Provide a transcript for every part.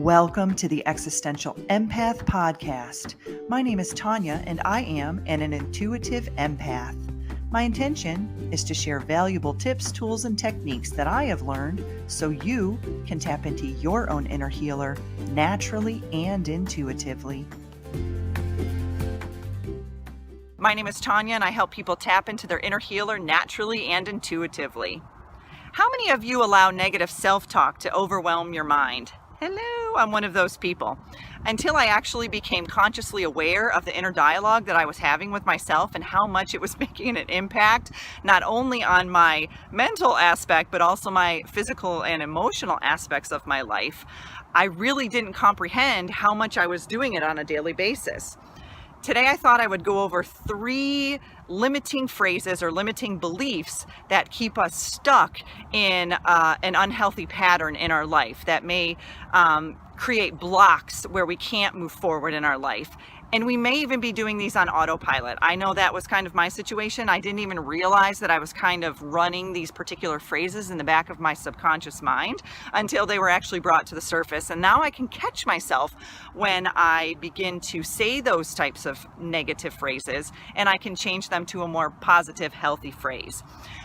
Welcome to the Existential Empath Podcast. My name is Tanya and I am an intuitive empath. My intention is to share valuable tips, tools, and techniques that I have learned so you can tap into your own inner healer naturally and intuitively. My name is Tanya and I help people tap into their inner healer naturally and intuitively. How many of you allow negative self-talk to overwhelm your mind? Hello, I'm one of those people. Until I actually became consciously aware of the inner dialogue that I was having with myself and how much it was making an impact, not only on my mental aspect, but also my physical and emotional aspects of my life, I really didn't comprehend how much I was doing it on a daily basis. Today, I thought I would go over 3 limiting phrases or limiting beliefs that keep us stuck in an unhealthy pattern in our life that may create blocks where we can't move forward in our life. And we may even be doing these on autopilot. I know that was kind of my situation. I didn't even realize that I was kind of running these particular phrases in the back of my subconscious mind until they were actually brought to the surface. And now I can catch myself when I begin to say those types of negative phrases, and I can change them to a more positive, healthy phrase.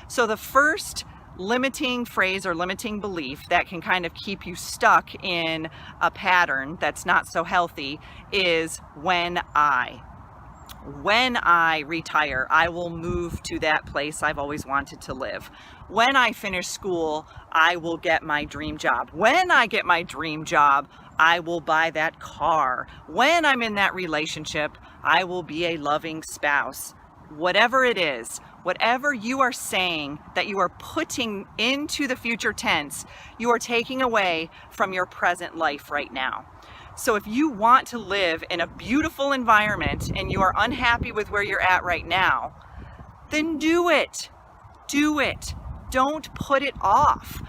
So the first limiting phrase or limiting belief that can kind of keep you stuck in a pattern that's not so healthy is when I retire, I will move to that place I've always wanted to live. When I finish school, I will get my dream job. When I get my dream job, I will buy that car. When I'm in that relationship, I will be a loving spouse. Whatever it is, whatever you are saying that you are putting into the future tense, you are taking away from your present life right now. So if you want to live in a beautiful environment and you are unhappy with where you're at right now, then do it. Do it. Don't put it off.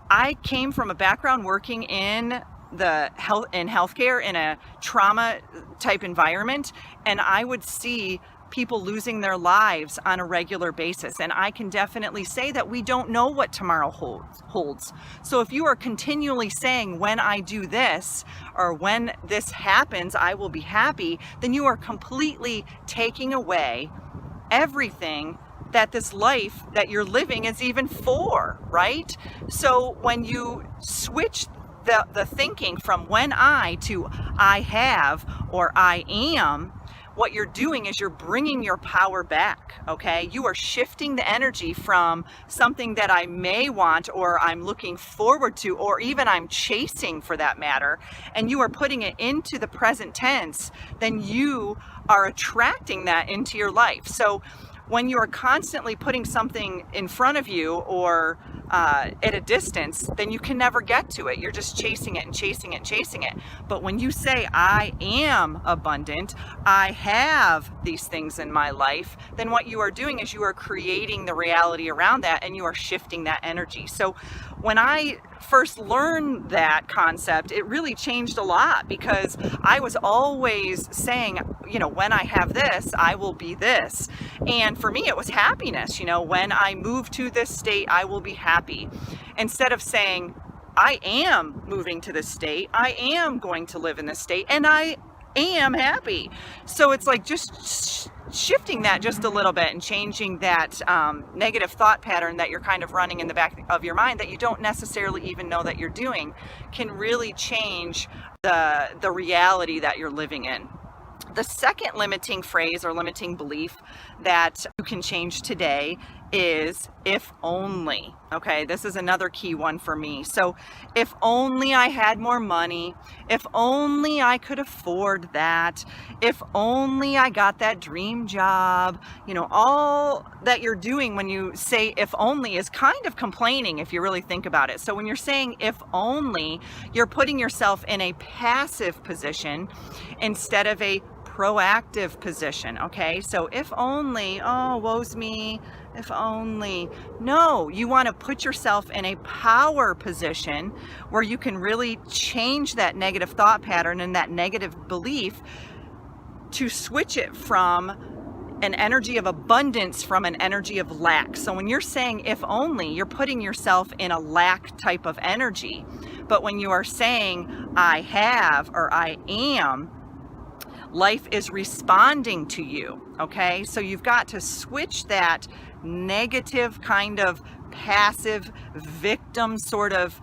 I came from a background working in healthcare in a trauma type environment, and I would see people losing their lives on a regular basis. And I can definitely say that we don't know what tomorrow holds. So if you are continually saying, when I do this, or when this happens, I will be happy, then you are completely taking away everything that this life that you're living is even for, right? So when you switch the thinking from when I to I have or I am, what you're doing is you're bringing your power back, okay? You are shifting the energy from something that I may want or I'm looking forward to or even I'm chasing for that matter, and you are putting it into the present tense, then you are attracting that into your life. So when you are constantly putting something in front of you or at a distance, then you can never get to it. You're just chasing it and chasing it and chasing it. But when you say, I am abundant, I have these things in my life, then what you are doing is you are creating the reality around that and you are shifting that energy. So when I first learned that concept, it really changed a lot because I was always saying, when I have this, I will be this. And for me, it was happiness. When I move to this state, I will be happy. Instead of saying, I am moving to this state, I am going to live in this state, and I am happy. So it's like just shifting that just a little bit and changing that negative thought pattern that you're kind of running in the back of your mind that you don't necessarily even know that you're doing can really change the reality that you're living in. The second limiting phrase or limiting belief that you can change today is if only. Okay, this is another key one for me. So if only I had more money, if only I could afford that, if only I got that dream job, all that you're doing when you say if only is kind of complaining if you really think about it. So when you're saying if only, you're putting yourself in a passive position instead of a proactive position, okay? So if only, oh, woe's me, if only. No, you want to put yourself in a power position where you can really change that negative thought pattern and that negative belief to switch it from an energy of abundance from an energy of lack. So when you're saying if only, you're putting yourself in a lack type of energy. But when you are saying I have or I am, life is responding to you, okay? So you've got to switch that negative kind of passive victim sort of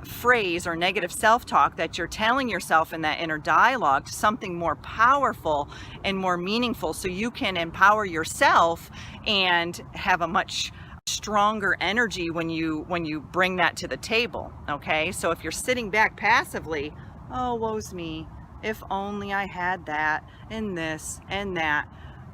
phrase or negative self-talk that you're telling yourself in that inner dialogue to something more powerful and more meaningful, so you can empower yourself and have a much stronger energy when you bring that to the table, okay? So if you're sitting back passively, oh, woe's me, if only I had that and this and that,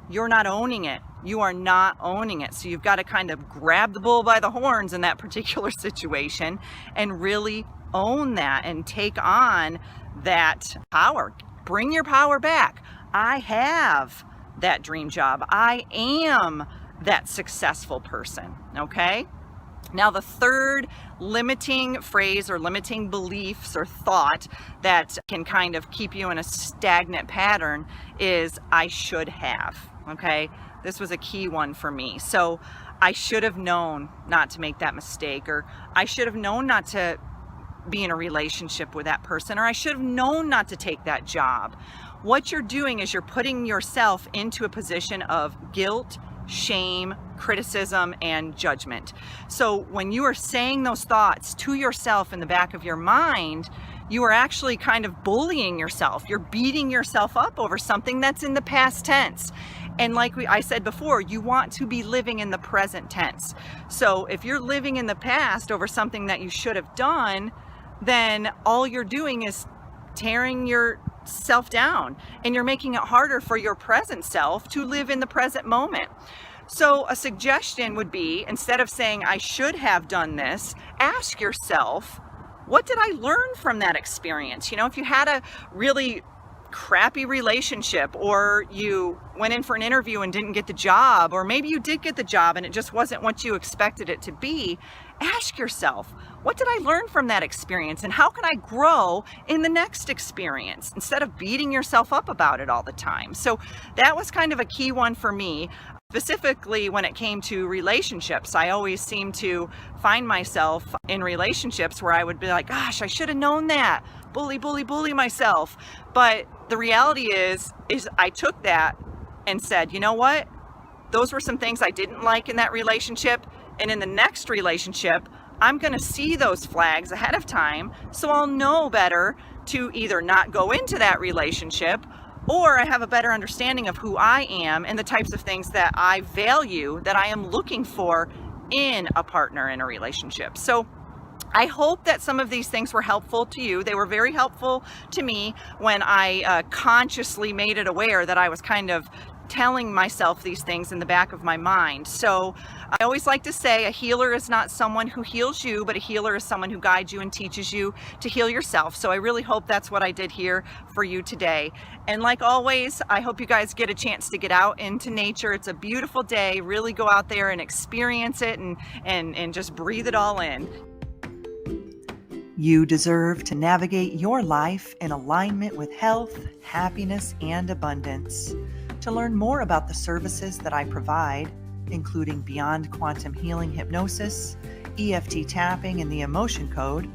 you're not owning it. You are not owning it. So you've got to kind of grab the bull by the horns in that particular situation and really own that and take on that power. Bring your power back. I have that dream job. I am that successful person, okay? Now, the third limiting phrase or limiting beliefs or thought that can kind of keep you in a stagnant pattern is I should have, okay? This was a key one for me. So I should have known not to make that mistake, or I should have known not to be in a relationship with that person, or I should have known not to take that job. What you're doing is you're putting yourself into a position of guilt, shame, criticism, and judgment. So when you are saying those thoughts to yourself in the back of your mind, you are actually kind of bullying yourself. You're beating yourself up over something that's in the past tense. And like I said before, you want to be living in the present tense. So if you're living in the past over something that you should have done, then all you're doing is tearing yourself down, and you're making it harder for your present self to live in the present moment. So a suggestion would be, instead of saying I should have done this, ask yourself, what did I learn from that experience? You know, if you had a really crappy relationship, or you went in for an interview and didn't get the job, or maybe you did get the job and it just wasn't what you expected it to be, ask yourself, what did I learn from that experience, and how can I grow in the next experience, instead of beating yourself up about it all the time. So that was kind of a key one for me. Specifically, when it came to relationships, I always seem to find myself in relationships where I would be like, gosh, I should have known that. Bully myself. But the reality is I took that and said, you know what? Those were some things I didn't like in that relationship. And in the next relationship, I'm going to see those flags ahead of time, so I'll know better to either not go into that relationship, or I have a better understanding of who I am and the types of things that I value, that I am looking for in a partner in a relationship. So I hope that some of these things were helpful to you. They were very helpful to me when I consciously made it aware that I was kind of telling myself these things in the back of my mind. So I always like to say a healer is not someone who heals you, but a healer is someone who guides you and teaches you to heal yourself. So I really hope that's what I did here for you today. And like always, I hope you guys get a chance to get out into nature. It's a beautiful day. Really go out there and experience it and just breathe it all in. You deserve to navigate your life in alignment with health, happiness, and abundance. To learn more about the services that I provide, including Beyond Quantum Healing Hypnosis, EFT tapping, and the Emotion Code,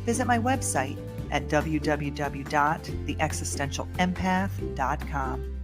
visit my website at www.theexistentialempath.com.